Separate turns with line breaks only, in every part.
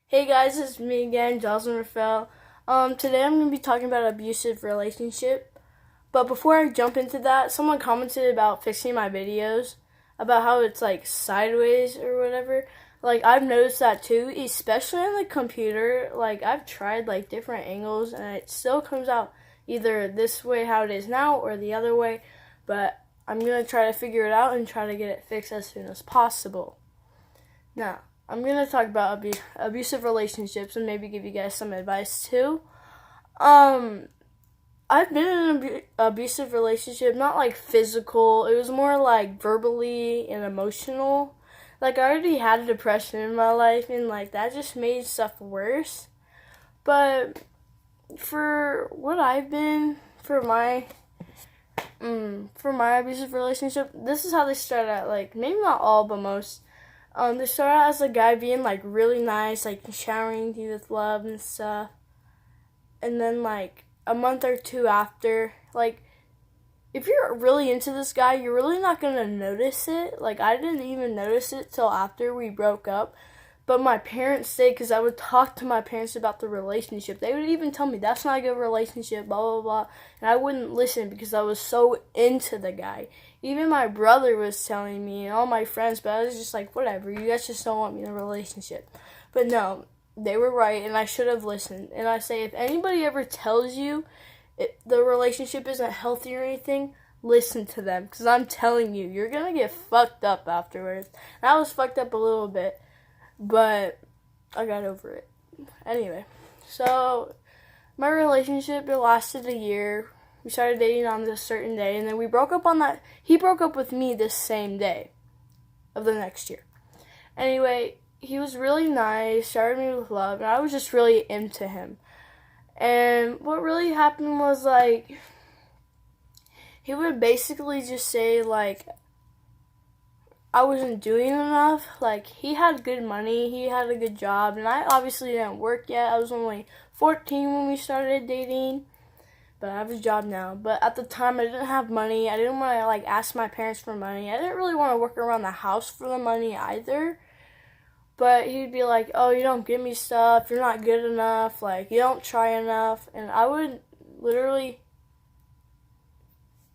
Hey guys, it's me again, Jocelyn Raphael. Today I'm going to be talking about abusive relationship. But before I jump into that, someone commented about fixing my videos, about how it's like sideways or whatever. Like I've noticed that too, especially on the computer. Like I've tried like different angles and it still comes out either this way how it is now or the other way. But I'm going to try to figure it out and try to get it fixed as soon as possible. Now, I'm going to talk about abusive relationships and maybe give you guys some advice too. I've been in an abusive relationship, not like physical, it was more like verbally and emotional. Like I already had depression in my life and like that just made stuff worse. But for what I've been, for my abusive relationship, this is how they start out. Like maybe not all, but most. They start out as a guy being like really nice, like showering you with love and stuff. And then like a month or two after, like if you're really into this guy, you're really not gonna notice it. Like I didn't even notice it till after we broke up. But my parents did, because I would talk to my parents about the relationship. They would even tell me, that's not a good relationship, blah, blah, blah. And I wouldn't listen because I was so into the guy. Even my brother was telling me and all my friends, but I was just like, whatever, you guys just don't want me in a relationship. But no, they were right, and I should have listened. And I say, if anybody ever tells you the relationship isn't healthy or anything, listen to them. Because I'm telling you, you're going to get fucked up afterwards. And I was fucked up a little bit. But I got over it. Anyway, so my relationship, it lasted a year. We started dating on this certain day, and then we broke up on that. He broke up with me this same day of the next year. Anyway, he was really nice, started me with love, and I was just really into him. And what really happened was, like, he would basically just say, like, I wasn't doing enough. Like, he had good money, he had a good job, and I obviously didn't work yet. I was only 14 when we started dating, but I have a job now. But at the time, I didn't have money. I didn't want to, like, ask my parents for money. I didn't really want to work around the house for the money either. But he'd be like, oh, you don't give me stuff, you're not good enough, like, you don't try enough. And I would literally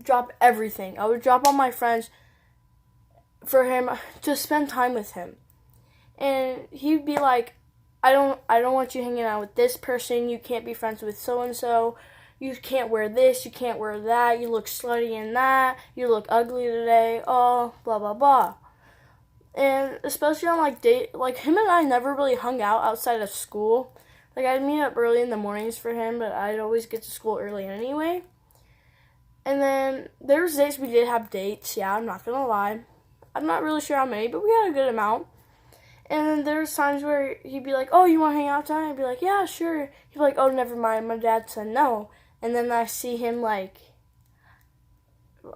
drop everything. I would drop all my friends for him to spend time with him. And he'd be like, I don't want you hanging out with this person, you can't be friends with so and so, you can't wear this, you can't wear that, you look slutty in that, you look ugly today, oh, blah blah blah. And especially on like him and I never really hung out outside of school. Like I'd meet up early in the mornings for him, but I'd always get to school early anyway. And then there was days we did have dates, yeah, I'm not gonna lie. I'm not really sure how many, but we had a good amount. And then there was times where he'd be like, oh, you want to hang out tonight? I'd be like, yeah, sure. He'd be like, oh, never mind, my dad said no. And then I see him like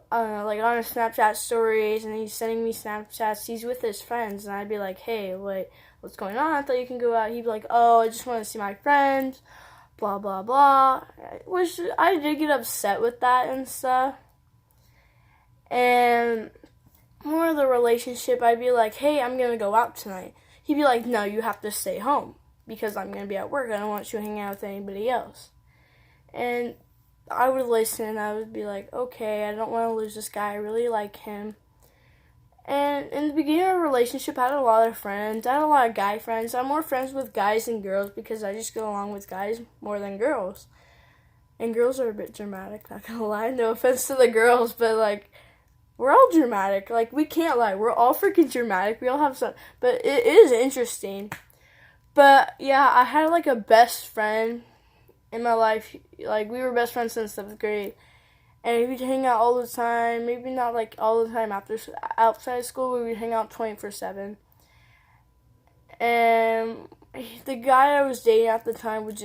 on his Snapchat stories, and he's sending me Snapchats. He's with his friends, and I'd be like, hey, what's going on? I thought you can go out. He'd be like, oh, I just want to see my friends, blah, blah, blah. Which I did get upset with that and stuff. And more of the relationship, I'd be like, hey, I'm going to go out tonight. He'd be like, no, you have to stay home because I'm going to be at work. I don't want you hanging out with anybody else. And I would listen. I would be like, okay, I don't want to lose this guy. I really like him. And in the beginning of a relationship, I had a lot of friends. I had a lot of guy friends. I'm more friends with guys than girls because I just go along with guys more than girls. And girls are a bit dramatic, not going to lie. No offense to the girls, but like, we're all dramatic. Like, we can't lie. We're all freaking dramatic. We all have some. But it is interesting. But, yeah, I had, like, a best friend in my life. Like, we were best friends since 7th grade. And we'd hang out all the time. Maybe not, like, all the time outside school, but we'd hang out 24/7. And the guy I was dating at the time would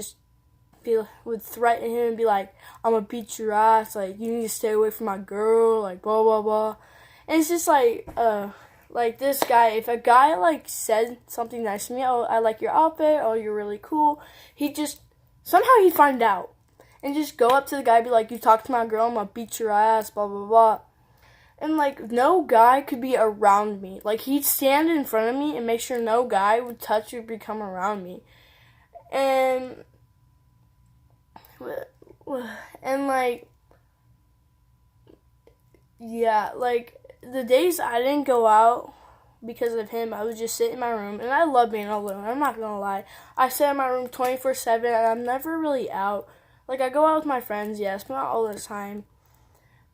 threaten him and be like, I'm gonna beat your ass, like, you need to stay away from my girl, like, blah, blah, blah. And it's just like this guy, if a guy, like, said something nice to me, oh, I like your outfit, oh, you're really cool, somehow he'd find out, and just go up to the guy and be like, you talk to my girl, I'm gonna beat your ass, blah, blah, blah. And, like, no guy could be around me. Like, he'd stand in front of me and make sure no guy would touch or become around me. And, like, yeah, like, the days I didn't go out because of him, I would just sit in my room. And I love being alone. I'm not going to lie. I sit in my room 24/7, and I'm never really out. Like, I go out with my friends, yes, but not all the time.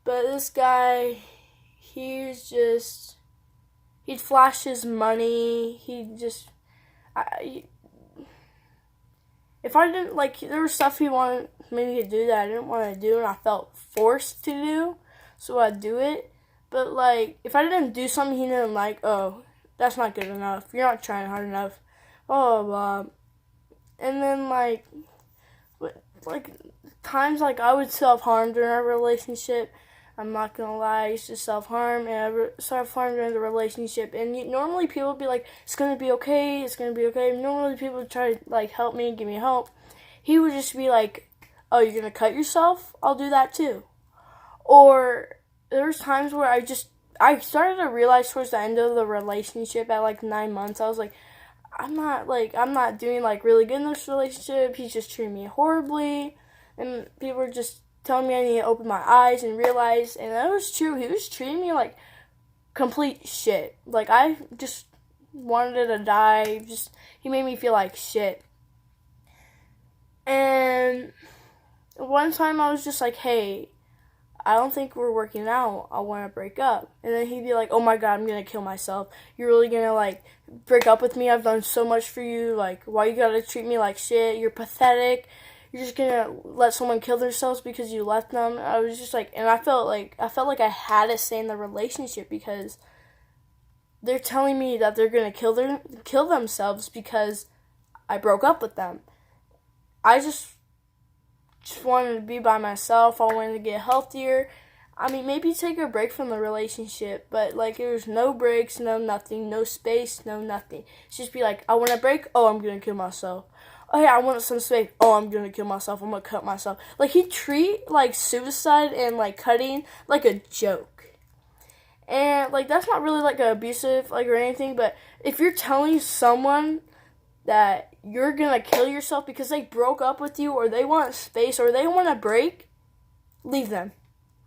But this guy, he'd flash his money. If I didn't, like, there was stuff he wanted me to do that I didn't want to do, and I felt forced to do, so I'd do it. But, like, if I didn't do something he didn't like, oh, that's not good enough. You're not trying hard enough. Blah, blah, blah. And then, like, times, like, I would self-harm during our relationship. I'm not gonna lie, I used to self-harm, and I self-harm during the relationship, and normally people would be like, it's gonna be okay, it's gonna be okay. Normally people would try to, like, help me, give me help. He would just be like, oh, you're gonna cut yourself? I'll do that too. Or, there's times where I started to realize towards the end of the relationship at, like, 9 months, I was like, I'm not doing, like, really good in this relationship, he's just treating me horribly, and people were just telling me I need to open my eyes and realize, and that was true. He was treating me like complete shit. Like, I just wanted to die. He made me feel like shit. And one time I was just like, hey, I don't think we're working out. I want to break up. And then he'd be like, oh my God, I'm going to kill myself. You're really going to, like, break up with me? I've done so much for you. Like, why you got to treat me like shit? You're pathetic. You're just gonna let someone kill themselves because you left them. I was just like, and I felt like I had to stay in the relationship because they're telling me that they're gonna kill themselves because I broke up with them. I just wanted to be by myself. I wanted to get healthier. I mean, maybe take a break from the relationship, but, like, there was no breaks, no nothing, no space, no nothing. It's just be like, I want a break. Oh, I'm gonna kill myself. Oh yeah, I want some space. Oh, I'm gonna kill myself. I'm gonna cut myself. Like, he treat, like, suicide and, like, cutting like a joke. And, like, that's not really, like, an abusive, like, or anything, but if you're telling someone that you're gonna kill yourself because they broke up with you, or they want space, or they want a break, leave them.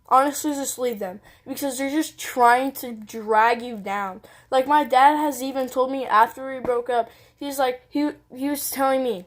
Honestly, just leave them. Because they're just trying to drag you down. Like, my dad has even told me after we broke up, he's like, he was telling me,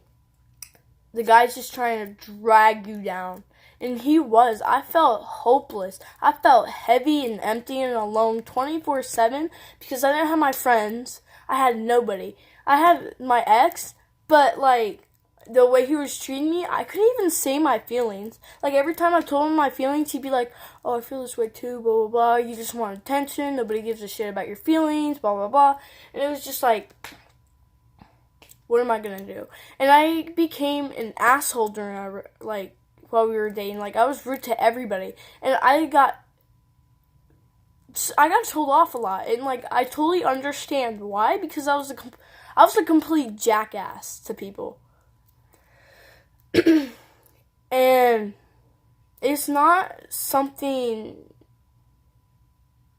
the guy's just trying to drag you down. And he was. I felt hopeless. I felt heavy and empty and alone 24/7 because I didn't have my friends. I had nobody. I had my ex, but, like, the way he was treating me, I couldn't even say my feelings. Like, every time I told him my feelings, he'd be like, oh, I feel this way too, blah, blah, blah. You just want attention. Nobody gives a shit about your feelings, blah, blah, blah. And it was just like, what am I going to do? And I became an asshole during our, like, while we were dating. Like, I was rude to everybody. And I got told off a lot. And, like, I totally understand why. Because I was a complete jackass to people. And it's not something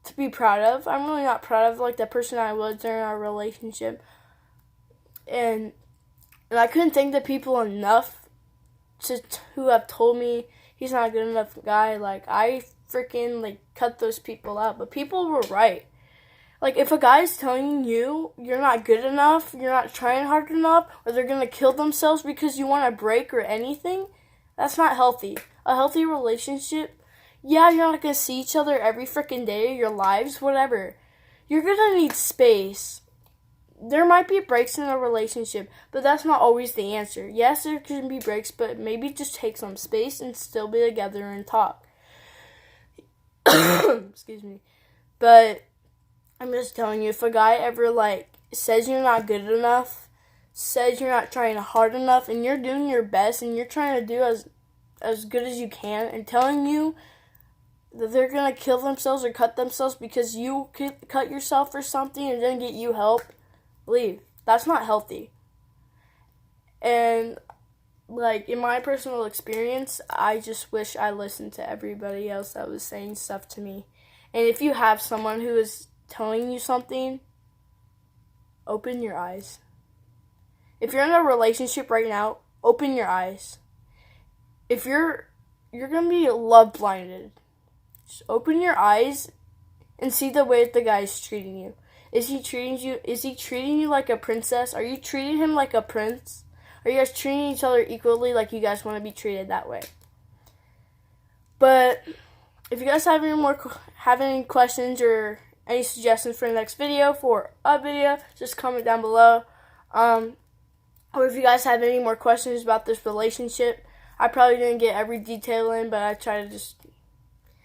to be proud of. I'm really not proud of, like, the person I was during our relationship. And I couldn't thank the people enough who have told me he's not a good enough guy. Like, I freaking, like, cut those people out. But people were right. Like, if a guy's telling you you're not good enough, you're not trying hard enough, or they're going to kill themselves because you want a break or anything, that's not healthy. A healthy relationship, yeah, you're not going to see each other every freaking day of your lives, whatever. You're going to need space. There might be breaks in a relationship, but that's not always the answer. Yes, there can be breaks, but maybe just take some space and still be together and talk. Excuse me. But I'm just telling you, if a guy ever, like, says you're not good enough, says you're not trying hard enough, and you're doing your best, and you're trying to do as good as you can, and telling you that they're going to kill themselves or cut themselves because you cut yourself or something and didn't get you help, leave. That's not healthy. And, like, in my personal experience, I just wish I listened to everybody else that was saying stuff to me. And if you have someone who is telling you something, open your eyes. If you're in a relationship right now, open your eyes. If you're going to be love blinded, just open your eyes and see the way that the guy is treating you. Is he treating you like a princess? Are you treating him like a prince? Are you guys treating each other equally, like you guys want to be treated that way? But if you guys have any questions or any suggestions for the next video, for a video, just comment down below. Or if you guys have any more questions about this relationship, I probably didn't get every detail in, but I tried to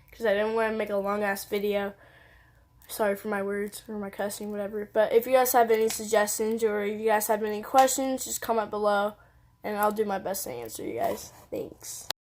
because I didn't want to make a long ass video. Sorry for my words or my cussing, whatever. But if you guys have any suggestions or if you guys have any questions, just comment below and I'll do my best to answer you guys. Thanks.